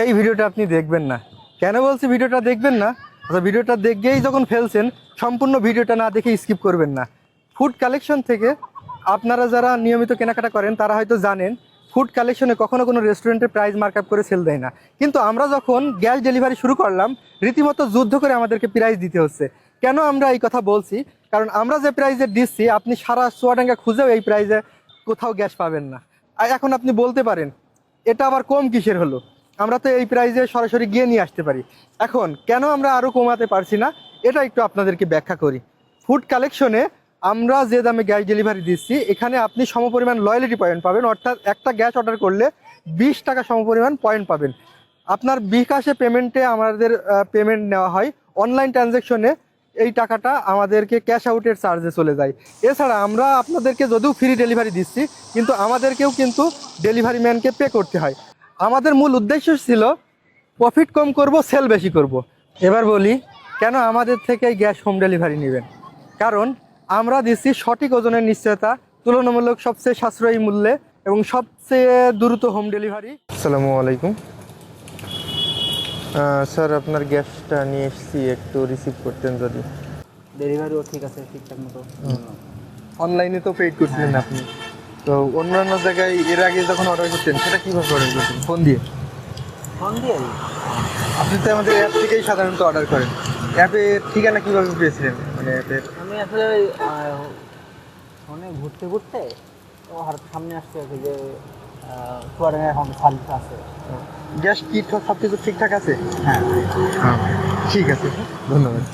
এই ভিডিওটা আপনি দেখবেন না। কেন বলছি ভিডিওটা দেখবেন না? আচ্ছা, ভিডিওটা দেখেই যখন ফেলছেন, সম্পূর্ণ ভিডিওটা না দেখে স্কিপ করবেন না। ফুড কালেকশন থেকে আপনারা যারা নিয়মিত কেনাকাটা করেন তারা হয়তো জানেন ফুড কালেকশনে কখনো কোনো রেস্টুরেন্টের প্রাইস মার্কআপ করে সেল দেয় না। কিন্তু আমরা যখন গ্যাস ডেলিভারি শুরু করলাম, রীতিমতো যুদ্ধ করে আমাদেরকে প্রাইস দিতে হচ্ছে। কেন আমরা এই কথা বলছি? কারণ আমরা যে প্রাইসে দিচ্ছি, আপনি সারা চুয়াডাঙ্গা খুঁজেও এই প্রাইসে কোথাও গ্যাস পাবেন না। আর এখন আপনি বলতে পারেন এটা আবার কম কিসের হলো? আমরা তো এই প্রাইসে সরাসরি গিয়ে নিয়ে আসতে পারি। এখন কেন আমরা আরও কমাতে পারছি না, এটা একটু আপনাদেরকে ব্যাখ্যা করি। ফুড কালেকশনে আমরা যে দামে গ্যাস ডেলিভারি দিচ্ছি, এখানে আপনি সমপরিমাণ লয়্যালিটি পয়েন্ট পাবেন। অর্থাৎ একটা গ্যাস অর্ডার করলে 20 টাকা সমপরিমাণ পয়েন্ট পাবেন। আপনার বিকাশে পেমেন্টে আমাদের পেমেন্ট নেওয়া হয়। অনলাইন ট্রানজ্যাকশনে এই টাকাটা আমাদেরকে ক্যাশ আউটের চার্জে চলে যায়। এছাড়া আমরা আপনাদেরকে যদিও ফ্রি ডেলিভারি দিচ্ছি, কিন্তু আমাদেরকেও কিন্তু ডেলিভারি ম্যানকে পে করতে হয়। আমাদের মূল উদ্দেশ্য ছিল প্রফিট কম করব, সেল বেশি করব। এবার বলি কেন আমাদের থেকে গ্যাস হোম ডেলিভারি নেবেন। কারণ আমরা দিচ্ছি সঠিক ওজনের নিশ্চয়তা, তুলনামূলক সবচেয়ে সাশ্রয়ী মূল্যে এবং সবচেয়ে দ্রুত হোম ডেলিভারি। আসসালামু আলাইকুম স্যার, আপনার গ্যাসটা নিয়ে এসেছি, একটু রিসিভ করতেন যদি। ডেলিভারিও ঠিক আছে ঠিকঠাক মতো। অনলাইনে তো পেড করছিলেন আপনি, তো অন্যান্য জায়গায় এর আগে যখন অর্ডার করতেন সেটা কীভাবে অর্ডার করতেন? ফোন দিয়ে? ফোন দিয়ে আপনি তো আমাদের অ্যাপ থেকেই সাধারণত অর্ডার করেন। অ্যাপের ঠিকানা কীভাবে পেয়েছিলেন? মানে অ্যাপের আমি আসলে ফোনে ঘুরতে ঘুরতে ও হঠাৎ সামনে আসতে আছে যে চুয়াডাঙ্গা এখন সার্ভিস আছে। গ্যাস কি সব কিছু ঠিকঠাক আছে? হ্যাঁ, ঠিক আছে, ধন্যবাদ।